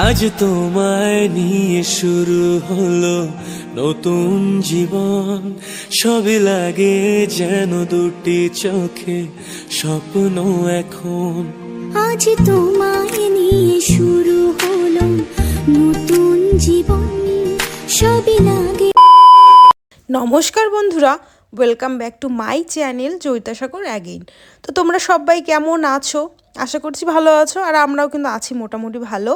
আজ তোমায় নিয়ে শুরু হলো নতুন জীবন, সবই লাগে যেন দুটি চোখে স্বপ্ন এখন। আজ তোমায় নিয়ে শুরু হলো নতুন জীবন, সবই লাগে। নমস্কার বন্ধুরা, welcome back to my channel Joyitasagar again. তো তোমরা সবাই কেমন আছো? আশা করছি ভালো আছো, আর আমরাও কিন্তু আছি মোটামুটি ভালো।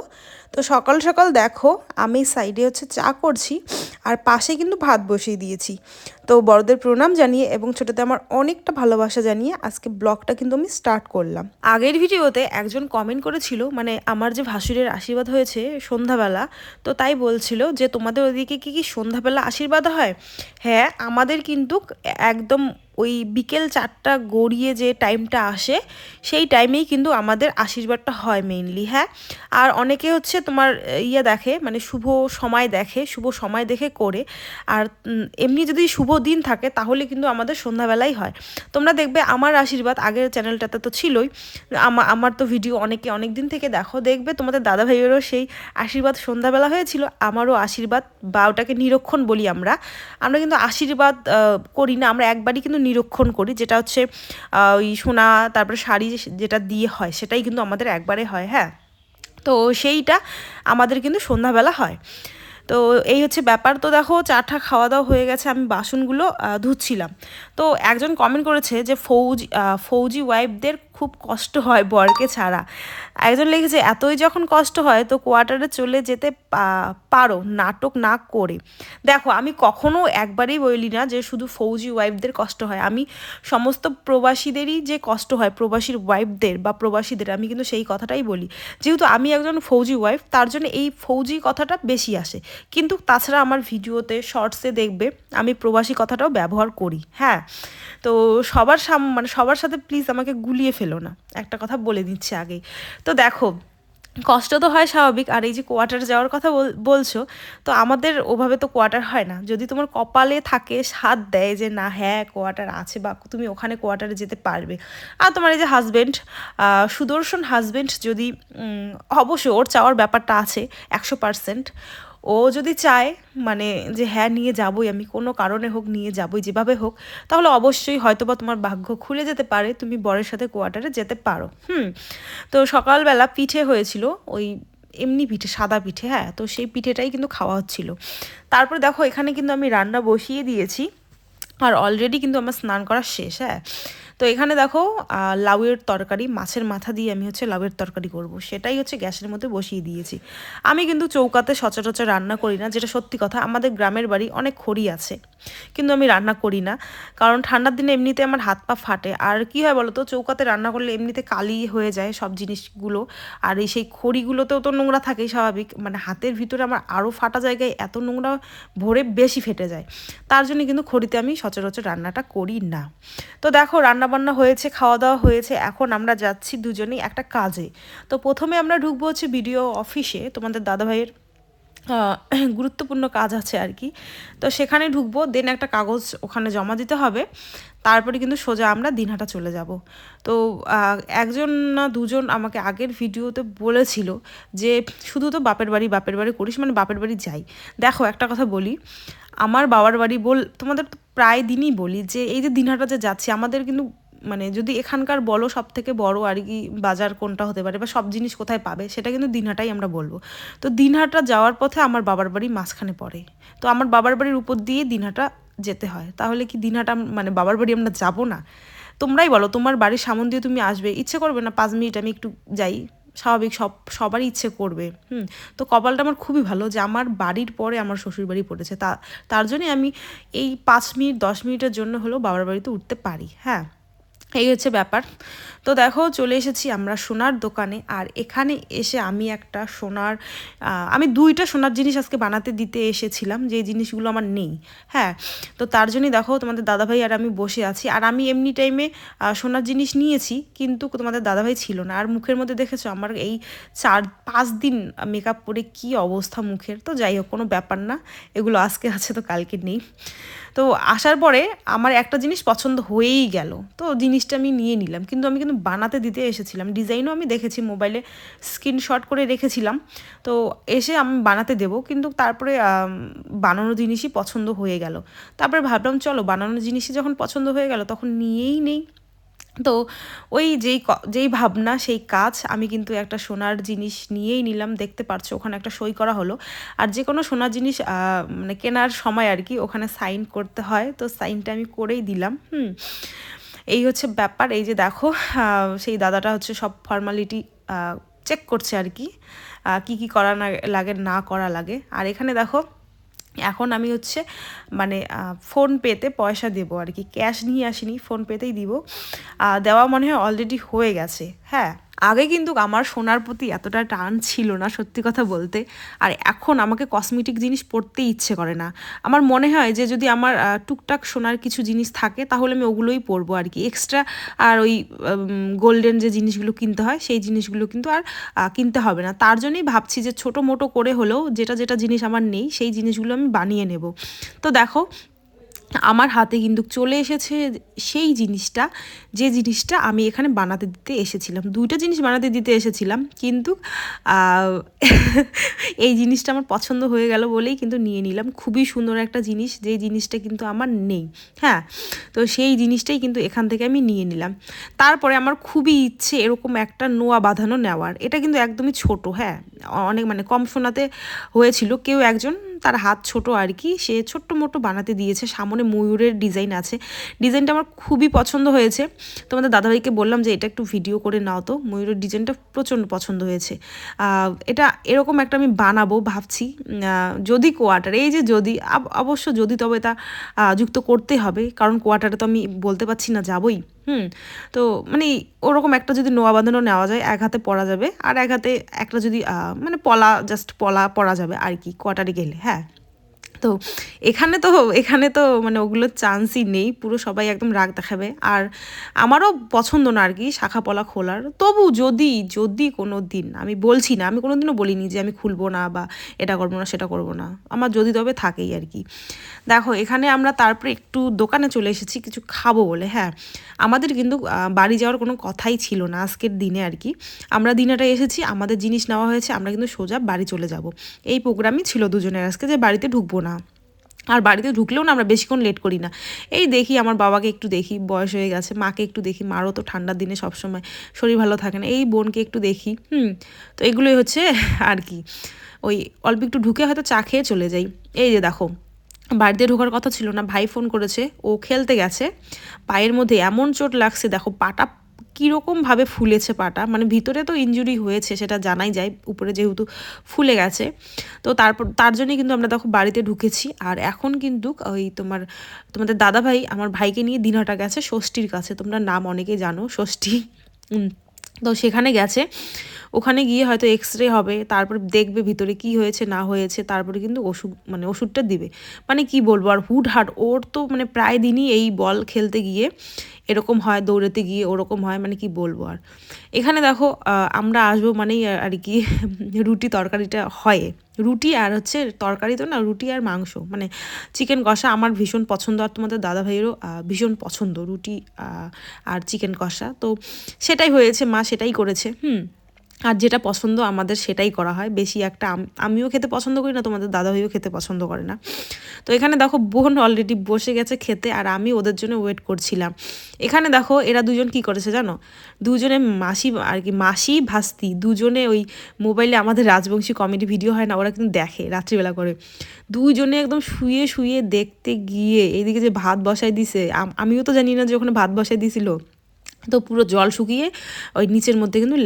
তো সকাল সকাল দেখো আমি সাইডে হচ্ছে চা করছি, আর পাশে কিন্তু ভাত বসিয়ে দিয়েছি। তো বড়দের প্রণাম জানিয়ে এবং ছোটোতে আমার অনেকটা ভালোবাসা জানিয়ে আজকে ব্লগটা কিন্তু আমি স্টার্ট করলাম। আগের ভিডিওতে একজন কমেন্ট করেছিল, মানে আমার যে ভাসুরের আশীর্বাদ হয়েছে সন্ধ্যাবেলা, তো তাই বলছিল যে তোমাদের ওদিকে কি সন্ধ্যাবেলা আশীর্বাদ হয়? হ্যাঁ, আমাদের কিন্তু একদম ওই বিকেল 4টা গড়িয়ে যে টাইমটা আসে সেই টাইমেই কিন্তু আমাদের আশীর্বাদটা হয় মেইনলি। হ্যাঁ, আর অনেকে হচ্ছে তোমার দেখে, মানে শুভ সময় দেখে করে। আর এমনি যদি শুভ দিন থাকে তাহলে কিন্তু আমাদের সন্ধ্যাবেলাই হয়। তোমরা দেখবে আমার আশীর্বাদ আগের চ্যানেলটাতে তো ছিলই, আমার তো ভিডিও অনেক দিন থেকে দেখবে তোমাদের দাদা ভাইয়েরও সেই আশীর্বাদ সন্ধ্যাবেলা হয়েছিল। আমারও আশীর্বাদ, বা ওটাকে নিরক্ষণ বলি আমরা কিন্তু আশীর্বাদ করি না, আমরা একবারই কিন্তু নিরক্ষণ করি, যেটা হচ্ছে ওই সোনা তারপরে শাড়ি যেটা দিয়ে হয় সেটাই কিন্তু আমাদের একবারে হয়। হ্যাঁ, তো সেইটা আমাদের কিন্তু সন্ধ্যাবেলা হয়। তো এই হচ্ছে ব্যাপার। তো দেখো চাটা খাওয়া দাওয়া হয়ে গেছে, আমি বাসনগুলো ধুচ্ছিলাম। তো একজন কমেন্ট করেছে যে ফৌজি ওয়াইফদের খুব কষ্ট হয় বরকে ছাড়া। একজন লিখেছে এতই যখন কষ্ট হয় তো কোয়ার্টারে চলে যেতে পারো নাটক না করে। দেখো আমি কখনো একবারেই বলি না যে শুধু ফৌজি ওয়াইফদের কষ্ট হয়, আমি সমস্ত প্রবাসীদেরই যে কষ্ট হয়, প্রবাসীর ওয়াইফদের বা প্রবাসীদের, আমি কিন্তু সেই কথাটাই বলি। যেহেতু আমি একজন ফৌজি ওয়াইফ, তার জন্য এই ফৌজি কথাটা বেশি আসে। কিন্তু তাছাড়া আমার ভিডিওতে শর্টসে দেখবে আমি প্রবাসী কথাটাও ব্যবহার করি। হ্যাঁ, তো সবার সাথে প্লিজ আমাকে গুলিয়ে ফেলো না, একটা কথা বলে দিচ্ছি আগেই। তো দেখো কষ্ট তো হয় স্বাভাবিক, আর এই যে কোয়ার্টার যাওয়ার কথা বলছো, তো আমাদের ওভাবে তো কোয়ার্টার হয় না। যদি তোমার কপালে থাকে, সাথ দেয় যে না হ্যাঁ কোয়ার্টার আছে বা তুমি ওখানে কোয়ার্টারে যেতে পারবে, আর তোমার এই যে হাজব্যান্ড সুদর্শন হাজব্যান্ড যদি অবশ্যই ওর চাওয়ার ব্যাপারটা আছে 100%। ও যদি চায় মানে যে হ্যাঁ নিয়ে যাবই, আমি কোনো কারণে হোক নিয়ে যাবই, যেভাবে হোক, তাহলে অবশ্যই হয়তোবা তোমার ভাগ্য খুলে যেতে পারে, তুমি বরের সাথে কোয়ার্টারে যেতে পারো। তো সকালবেলা পিঠে হয়েছিল, ওই এমনি পিঠে, সাদা পিঠে। হ্যাঁ, তো সেই পিঠেটাই কিন্তু খাওয়া হচ্ছিল। তারপরে দেখো এখানে কিন্তু আমি রান্না বসিয়ে দিয়েছি, আর অলরেডি কিন্তু আমার স্নান করা শেষ। হ্যাঁ, তো এখানে দেখো লাউয়ের তরকারি, মাছের মাথা দিয়ে আমি হচ্ছে লাউয়ের তরকারি করব, সেটাই হচ্ছে গ্যাসের মধ্যে বসিয়ে দিয়েছি। আমি কিন্তু চৌকাতে সচরাচর রান্না করি না, যেটা সত্যি কথা। আমাদের গ্রামের বাড়ি অনেক খড়ি আছে, কিন্তু আমি রান্না করি না, কারণ ঠান্ডার দিনে এমনিতে আমার হাত পা ফাটে। আর কি হয় বলো তো, চৌকাতে রান্না করলে এমনিতে কালি হয়ে যায় সব জিনিসগুলো, আর এই সেই খড়িগুলোতেও তো নোংরা থাকেই স্বাভাবিক, মানে হাতের ভিতরে আমার আরও ফাটা জায়গায় এত নোংরা ভরে বেশি ফেটে যায়। তার জন্য কিন্তু খড়িতে আমি সচরাচর রান্নাটা করি না। তো দেখো রান্নাবান্না হয়েছে, খাওয়া দাওয়া হয়েছে, এখন আমরা যাচ্ছি দুজনেই একটা কাজে। তো প্রথমে আমরা ঢুকবো হচ্ছে ভিডিও অফিসে, তোমাদের দাদাভাইয়ের গুরুত্বপূর্ণ কাজ আছে আর কি। তো সেখানে ঢুকবো, দেন একটা কাগজ ওখানে জমা দিতে হবে, তারপরে কিন্তু সোজা আমরা দিনহাটা চলে যাব। তো একজন না দুজন আমাকে আগের ভিডিওতে বলেছিল যে শুধু তো বাপের বাড়ি করিস, মানে বাপের বাড়ি যাই। দেখো একটা কথা বলি, আমার বাবার বাড়ি তোমাদের তো প্রায় দিনই বলি যে এই যে দিনহাটা যে যাচ্ছি, আমাদের কিন্তু মানে যদি এখানকার বলো সব থেকে বড় আর কি বাজার কোনটা হতে পারে বা সব জিনিস কোথায় পাবে, সেটা কিন্তু দিনহাটাই আমরা বলবো। তো দিনহাটা যাওয়ার পথে আমার বাবার বাড়ি মাঝখানে পড়ে, তো আমার বাবার বাড়ির উপর দিয়ে দিনহাটা যেতে হয়। তাহলে কি দিনহাটা মানে বাবার বাড়ি আমরা যাব না? তোমরাই বলো, তোমার বাড়ির সামন দিয়ে তুমি আসবে, ইচ্ছে করবে না 5 মিনিট আমি একটু যাই? স্বাভাবিক, সবারই ইচ্ছে করবে। তো কপালটা আমার খুবই ভালো যে আমার বাড়ির পরে আমার শ্বশুর বাড়ি পড়েছে, তার জন্যই আমি এই 5 মিনিট 10 মিনিটের জন্য হলেও বাবার বাড়িতে উঠতে পারি। হ্যাঁ, এই হচ্ছে ব্যাপার। তো দেখো চলে এসেছি আমরা সোনার দোকানে, আর এখানে এসে আমি একটা আমি 2টা সোনার জিনিস আজকে বানাতে দিতে এসেছিলাম, যে জিনিসগুলো আমার নেই। হ্যাঁ, তো তার জন্যই দেখো তোমাদের দাদাভাই আর আমি বসে আছি, আর আমি এমনি টাইমে সোনার জিনিস নিয়েছি, কিন্তু তোমাদের দাদাভাই ছিল না। আর মুখের মধ্যে দেখেছো আমার এই 4-5 দিন মেকআপ করে কি অবস্থা মুখের। তো যাই হোক, কোনো ব্যাপার না, এগুলো আজকে আছে তো কালকে নেই। তো আসার পরে আমার একটা জিনিস পছন্দ হয়েই গেল, তো জিনিস জিনিসটা আমি নিয়ে নিলাম, কিন্তু আমি কিন্তু বানাতে দিতে এসেছিলাম। ডিজাইনও আমি দেখেছি, মোবাইলে স্ক্রিনশট করে রেখেছিলাম। তো এসে আমি বানাতে দেবো, কিন্তু তারপরে বানানো জিনিসই পছন্দ হয়ে গেল। তারপরে ভাবলাম চলো বানানো জিনিসই যখন পছন্দ হয়ে গেল তখন নিয়েই নেই। তো ওই যেই ভাবনা সেই কাজ, আমি কিন্তু একটা সোনার জিনিস নিয়েই নিলাম। দেখতে পারছো ওখানে একটা সই করা হলো। আর যে কোনো সোনার জিনিস মানে কেনার সময় আর কি ওখানে সাইন করতে হয়, তো সাইনটা আমি করেই দিলাম। এই হচ্ছে ব্যাপার। এই যে দেখো সেই দাদাটা হচ্ছে সব ফর্মালিটি চেক করছে আর কি, কি করা না লাগে না করা লাগে। আর এখানে দেখো এখন আমি হচ্ছে মানে ফোনপেতে পয়সা দেবো আর কি, ক্যাশ নিয়ে আসিনি, ফোনপেতেই দিব। দেওয়া মনে হয় অলরেডি হয়ে গেছে। হ্যাঁ, আগে কিন্তু আমার সোনার প্রতি এতটা টান ছিল না সত্যি কথা বলতে। আর এখন আমাকে কসমেটিক জিনিস পরতে ইচ্ছে করে না। আমার মনে হয় যে যদি আমার টুকটাক সোনার কিছু জিনিস থাকে তাহলে আমি ওগুলোই পরবো আর কি, এক্সট্রা আর ওই গোল্ডেন যে জিনিসগুলো কিনতে হয় সেই জিনিসগুলো কিন্তু আর কিনতে হবে না। তার জন্যই ভাবছি যে ছোটো মোটো করে হলেও যেটা জিনিস আমার নেই সেই জিনিসগুলো আমি বানিয়ে নেব। তো দেখো আমার হাতে কিন্তু চলে এসেছে সেই জিনিসটা, যে জিনিসটা আমি এখানে বানাতে দিতে এসেছিলাম। দুইটা জিনিস বানাতে দিতে এসেছিলাম, কিন্তু এই জিনিসটা আমার পছন্দ হয়ে গেল বলেই কিন্তু নিয়ে নিলাম। খুবই সুন্দর একটা জিনিস, যেই জিনিসটা কিন্তু আমার নেই। হ্যাঁ, তো সেই জিনিসটাই কিন্তু এখান থেকে আমি নিয়ে নিলাম। তারপরে আমার খুবই ইচ্ছে এরকম একটা নোয়া বাঁধানো নেওয়ার। এটা কিন্তু একদমই ছোট, হ্যাঁ, অনেক মানে কম সোনাতে হয়েছিল। কেউ একজন, তার হাত ছোট আর কি, সে ছোট্ট মোটো বানাতে দিয়েছে, সামনে ময়ূরের ডিজাইন আছে। ডিজাইনটা আমার খুবই পছন্দ হয়েছে। তোমাদের দাদাভাইকে বললাম যে এটা একটু ভিডিও করে নাও, তো ময়ূরের ডিজাইনটা প্রচণ্ড পছন্দ হয়েছে। এটা এরকম একটা আমি বানাবো ভাবছি, যদি কোয়ার্টার, এই যে যদি অবশ্য যদি, তবে তা যুক্ত করতে হবে, কারণ কোয়ার্টারে তো আমি বলতে পারছি না যাবই। তো মানে ওরকম একটা যদি নোয়া বাঁধানো নেওয়া যায়, এক হাতে পরা যাবে আর এক হাতে একটা যদি মানে জাস্ট পরা যাবে আর কি কোয়ার্টারে গেলে। হ্যাঁ, তো এখানে তো মানে ওগুলোর চান্সই নেই, পুরো সবাই একদম রাগ দেখাবে। আর আমারও পছন্দ না আর কি শাখা পলা খোলার। তবু যদি কোনো দিন, আমি বলছি না, আমি কোনো দিনও বলিনি যে আমি খুলবো না বা এটা করবো না সেটা করবো না, আমার যদি তবে থাকেই আর কি। দেখো এখানে আমরা তারপরে একটু দোকানে চলে এসেছি কিছু খাবো বলে। হ্যাঁ, আমাদের কিন্তু বাড়ি যাওয়ার কোনো কথাই ছিল না আজকের দিনে আর কি। আমরা দিনেটা এসেছি, আমাদের জিনিস নেওয়া হয়েছে, আমরা কিন্তু সোজা বাড়ি চলে যাব, এই প্রোগ্রামই ছিল দুজনের আজকে, যে বাড়িতে ঢুকবো না। আর বাড়িতে ঢুকলেও না আমরা বেশিক্ষণ লেট করি না। এই দেখি আমার বাবাকে একটু দেখি, বয়স হয়ে গেছে, মাকে একটু দেখি, মারও তো ঠান্ডার দিনে সবসময় শরীর ভালো থাকে না, এই বোনকে একটু দেখি। তো এগুলোই হচ্ছে আর কি, ওই অল্প একটু ঢুকে হয়তো চা খেয়ে চলে যাই। এই যে দেখো বাড়িতে ঢোকার কথা ছিল না, ভাই ফোন করেছে, ও খেলতে গেছে, পায়ের মধ্যে এমন চোট লাগছে, দেখো পাটা কীরকমভাবে ফুলেছে, পাটা মানে ভিতরে তো ইনজুরি হয়েছে সেটা জানাই যায়, উপরে যেহেতু ফুলে গেছে। তো তার জন্যই কিন্তু আমরা দেখো বাড়িতে ঢুকেছি। আর এখন কিন্তু ওই তোমাদের দাদাভাই আমার ভাইকে নিয়ে দিনহাটা গেছে ষষ্ঠীর কাছে, তোমরা নাম অনেকেই জানো, ষষ্ঠী। তো সেখানে গেছে, ওখানে গিয়ে হয়তো এক্সরে হবে, তারপর দেখবে ভিতরে কি হয়েছে না হয়েছে, তারপরে কিন্তু ওষুধটা দিবে। মানে কি বলবো, আর হুটহাট ওর তো মানে প্রায় দিনই এই বল খেলতে গিয়ে এরকম হয়, দৌড়াতে গিয়ে ওরকম হয়, মানে কি বলবো। আর এখানে দেখো আমরা আসবো মানেই আর কি রুটি তরকারিটা হয়, রুটি আর হচ্ছে তরকারি তো না, রুটি আর মাংস, মানে চিকেন কষা আমার ভীষণ পছন্দ, আর তোমাদের দাদাভাইয়েরও ভীষণ পছন্দ রুটি আর চিকেন কষা। তো সেটাই হয়েছে, মা সেটাই করেছে। আর যেটা পছন্দ আমাদের সেটাই করা হয়, বেশি একটা আমিও খেতে পছন্দ করি না, তোমাদের দাদাভাইও খেতে পছন্দ করে না। তো এখানে দেখো বোন অলরেডি বসে গেছে খেতে, আর আমি ওদের জন্য ওয়েট করছিলাম। এখানে দেখো এরা দুজন কি করেছে জানো, দুজনে মাসি ভাস্তি দুজনে ওই মোবাইলে আমাদের রাজবংশী কমেডি ভিডিও হয় না, ওরা কিন্তু দেখে রাত্রিবেলা করে, দুইজনে একদম শুয়ে শুয়ে দেখতে গিয়ে এইদিকে যে ভাত বসাই দিছে, আমিও তো জানি না যে ওখানে ভাত বসাই দিছিল, তো পুরো জল শুকিয়ে ওই নিচের মধ্যে কিন্তু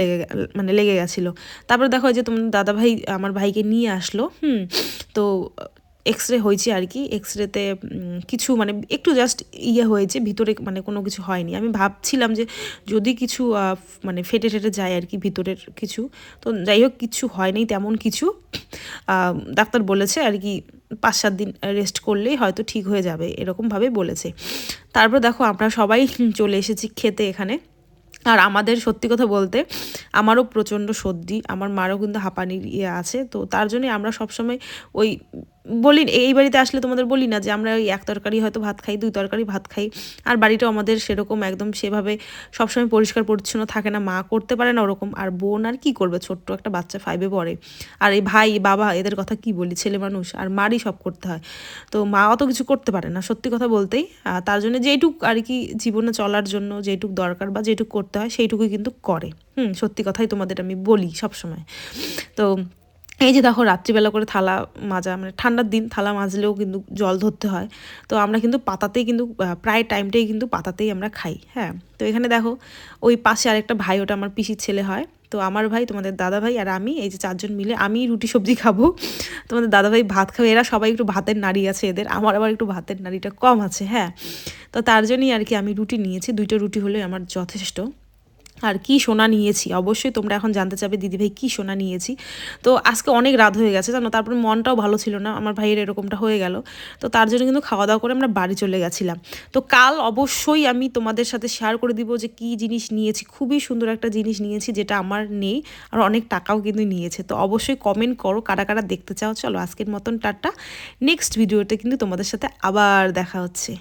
লেগে গেছিলো। তারপরে দেখো যে তোমার দাদাভাই আমার ভাইকে নিয়ে আসলো। তো এক্সরে হয়েছে আর কি, এক্সরেতে কিছু মানে একটু জাস্ট হয়েছে, ভিতরে মানে কোনো কিছু হয়নি। আমি ভাবছিলাম যে যদি কিছু মানে ফেটে যায় আর কি ভিতরের কিছু, তো যাই হোক কিছু হয়নি তেমন কিছু। ডাক্তার বলেছে আর কি 5-7 দিন রেস্ট করলেই হয়তো ঠিক হয়ে যাবে, এরকমভাবে বলেছে। তারপর দেখো আমরা সবাই চলে এসেছি খেতে এখানে। আর আমাদের সত্যি কথা বলতে আমারও প্রচণ্ড সর্দি, আমার মারও কিন্তু হাঁপানির আছে, তো তার জন্যই আমরা সবসময় ওই বলি এই বাড়িতে আসলে তোমাদের বলি না যে আমরা ওই এক তরকারি হয়তো ভাত খাই, 2 তরকারি ভাত খাই। আর বাড়িটাও আমাদের সেরকম একদম সেভাবে সবসময় পরিষ্কার পরিচ্ছন্ন থাকে না, মা করতে পারে না ওরকম। আর বোন আর কি করবে, ছোট্ট একটা বাচ্চা 5-এ পড়ে। আর এই ভাই বাবা এদের কথা কি বলি, ছেলে মানুষ, আর মারই সব করতে হয়। তো মা অত কিছু করতে পারে না সত্যি কথা বলতেই। তার জন্য যেইটুক আর কি জীবনে চলার জন্য যেইটুক দরকার বা যেইটুক করতে হয় সেইটুকুই কিন্তু করে। সত্যি কথাই তোমাদের আমি বলি সবসময়। তো এই যে দেখো রাত্রিবেলা করে থালা মাজা, মানে ঠান্ডার দিন থালা মাজলেও কিন্তু জল ধরতে হয়। তো আমরা কিন্তু পাতাতেই কিন্তু প্রায় টাইমটাই কিন্তু পাতাতেই আমরা খাই। হ্যাঁ, তো এখানে দেখো ওই পাশে আরেকটা ভাই, ওটা আমার পিসির ছেলে হয়। তো আমার ভাই, তোমাদের দাদা ভাই আর আমি, এই যে 4 জন মিলে, আমি রুটি সবজি খাবো, তোমাদের দাদা ভাই ভাত খাবে। এরা সবাই একটু ভাতের নাড়ি আছে এদের, আমার আবার একটু ভাতের নাড়িটা কম আছে। হ্যাঁ, তো তার জন্যই আর কি আমি রুটি নিয়েছি, 2টা রুটি হলে আমার যথেষ্ট। আর কি সোনা নিয়েছি অবশ্যই তোমরা এখন জানতে চাবে দিদিভাই কি সোনা নিয়েছি। তো আজকে অনেক রাত হয়ে গেছে জানো, তারপরে মনটাও ভালো ছিল না, আমার ভাইয়ের এরকমটা হয়ে গেল। তো তার জন্য কিন্তু খাওয়া দাওয়া করে আমরা বাড়ি চলে গেছিলাম। তো কাল অবশ্যই আমি তোমাদের সাথে শেয়ার করে দিব যে কি জিনিস নিয়েছি। খুবই সুন্দর একটা জিনিস নিয়েছি যেটা আমার নেই, আর অনেক টাকাও কিন্তু নিয়েছে। তো অবশ্যই কমেন্ট করো কারা কারা দেখতে চাও। চলো আজকের মতন টাটা, নেক্সট ভিডিওতে কিন্তু তোমাদের সাথে আবার দেখা হচ্ছে।